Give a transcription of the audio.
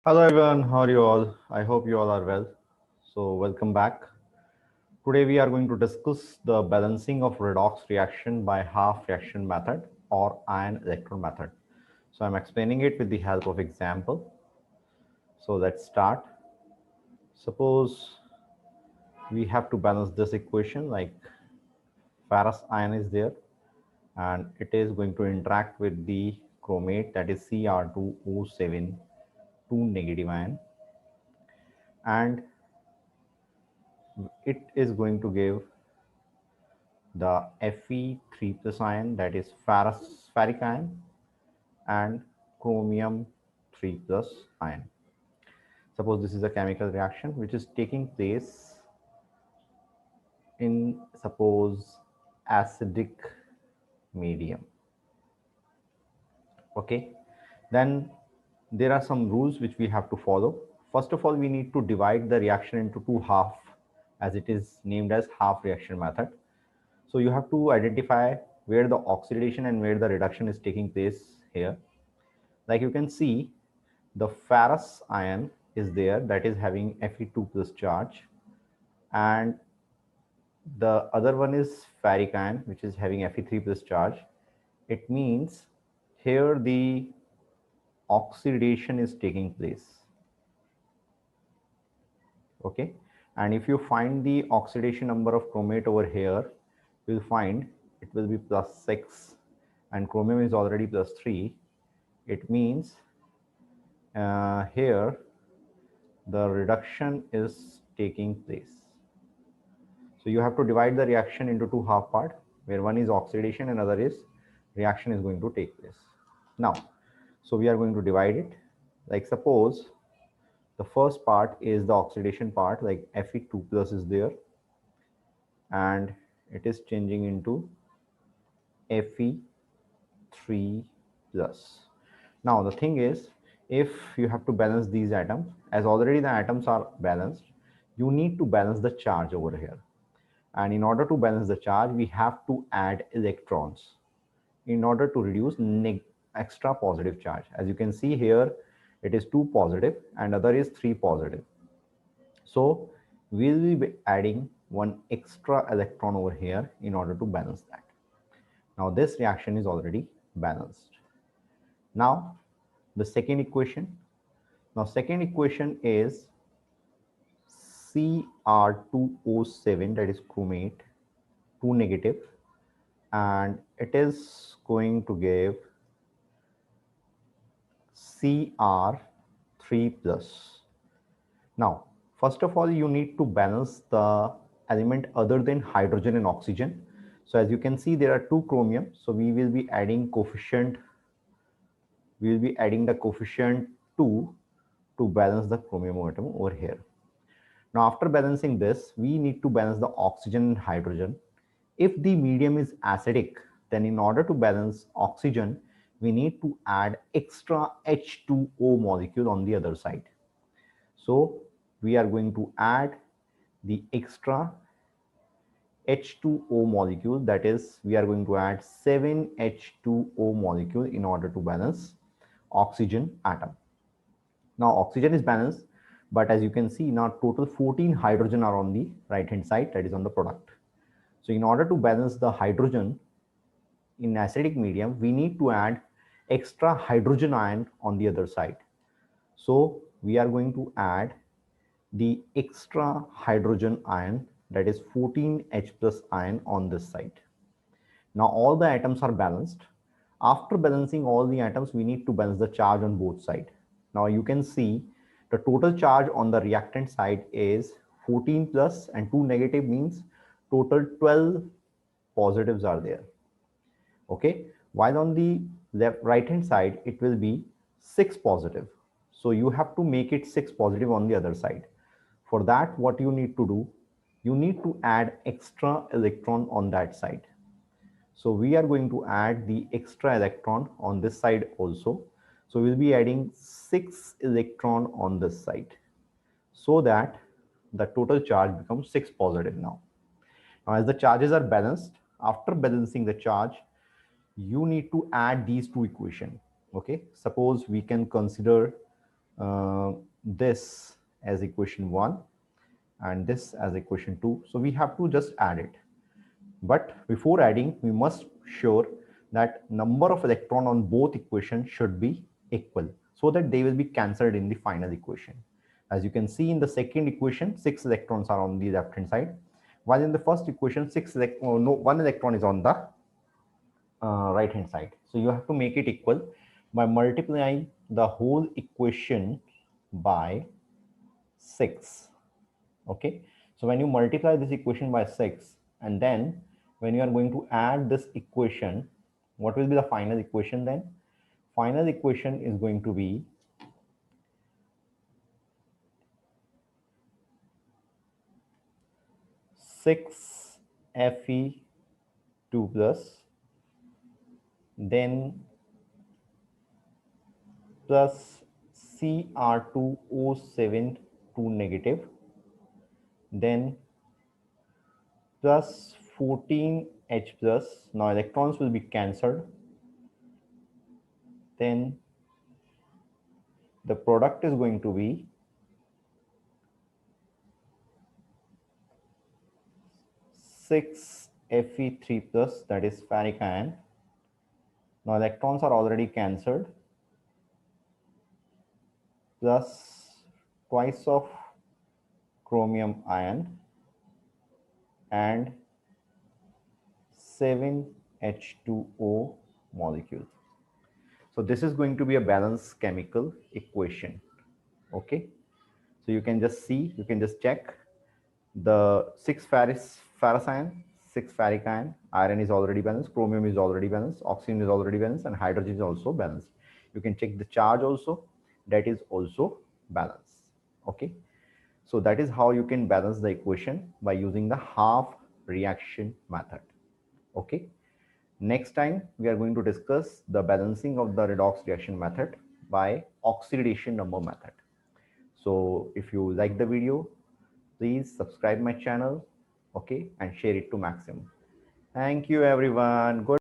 Hello everyone, how are you all? I hope you all are well. So welcome back. Today we are going to discuss the balancing of redox reaction by half reaction method or ion electron method. So I'm explaining it with the help of example. So let's start. Suppose we have to balance this equation like ferrous ion is there and it is going to interact with the chromate, that is Cr2O7 2 negative ion, and it is going to give the Fe3 plus ion, that is ferric ion, and chromium 3 plus ion. Suppose this is a chemical reaction which is taking place in, suppose, acidic medium. Okay, then there are some rules which we have to follow. First of all, we need to divide the reaction into two half, as it is named as half reaction method. So you have to identify where the oxidation and where the reduction is taking place here. Like you can see, the ferrous ion is there, that is having Fe2 plus charge, and the other one is ferric ion, which is having Fe3 plus charge. It means here the oxidation is taking place. Okay, and if you find the oxidation number of chromate over here, you'll find it will be +6 and chromium is already +3. It means here the reduction is taking place. So you have to divide the reaction into two half part, where one is oxidation and other is reaction is going to take place. Now, so we are going to divide it. Like suppose the first part is the oxidation part, like Fe2 plus is there, and it is changing into Fe3 plus. Now the thing is, if you have to balance these atoms, as already the atoms are balanced, you need to balance the charge over here. And in order to balance the charge, we have to add electrons in order to reduce extra positive charge. As you can see here, it is 2 positive and other is 3 positive. So we'll be adding one extra electron over here in order to balance that. Now this reaction is already balanced. Now the second equation. Now second equation is Cr2O7, that is chromate, 2 negative, and it is going to give Cr3 plus. Now, first of all, you need to balance the element other than hydrogen and oxygen. So as you can see, there are two chromium. So we will be adding coefficient, we will be adding the coefficient 2 to balance the chromium atom over here. Now, after balancing this, we need to balance the oxygen and hydrogen. If the medium is acidic, then in order to balance oxygen, we need to add extra H2O molecule on the other side. So we are going to add the extra H2O molecule, that is, we are going to add 7 H2O molecule in order to balance oxygen atom. Now oxygen is balanced, but as you can see, now total 14 hydrogen are on the right hand side, that is on the product. So in order to balance the hydrogen in acidic medium, we need to add extra hydrogen ion on the other side. So we are going to add the extra hydrogen ion, that is 14H plus ion on this side. Now all the atoms are balanced. After balancing all the atoms, we need to balance the charge on both sides. Now you can see the total charge on the reactant side is 14 plus and 2 negative, means total 12 positives are there. Okay, while on the left right hand side it will be 6 positive. So you have to make it 6 positive on the other side. For that, what you need to do, you need to add extra electron on that side. So we are going to add the extra electron on this side also. So we'll be adding 6 electron on this side, so that the total charge becomes 6 positive now. Now as the charges are balanced, after balancing the charge, you need to add these two equations. Okay, suppose we can consider this as equation 1 and this as equation 2. So we have to just add it. But before adding, we must sure that number of electron on both equations should be equal so that they will be cancelled in the final equation. As you can see in the second equation, 6 electrons are on the left hand side, while in the first equation, 1 electron is on the right hand side. So you have to make it equal by multiplying the whole equation by 6. Okay, so when you multiply this equation by 6, and then when you are going to add this equation, what will be the final equation then? Final equation is going to be 6 Fe2 plus, then plus Cr2O7 2 negative, then plus 14H plus. Now electrons will be cancelled. Then the product is going to be 6 Fe3 plus, that is ferric ion. Now electrons are already cancelled, plus twice of chromium ion and 7H2O molecule. So this is going to be a balanced chemical equation. Okay, so you can just see, you can just check the 6 ferrous ion, 6 ferric ion, iron is already balanced, chromium is already balanced, oxygen is already balanced, and hydrogen is also balanced. You can check the charge also, that is also balanced. Okay, so that is how you can balance the equation by using the half reaction method. Okay, next time we are going to discuss the balancing of the redox reaction method by oxidation number method. So if you like the video, please subscribe my channel, okay, and share it to maximum. Thank you everyone. Good.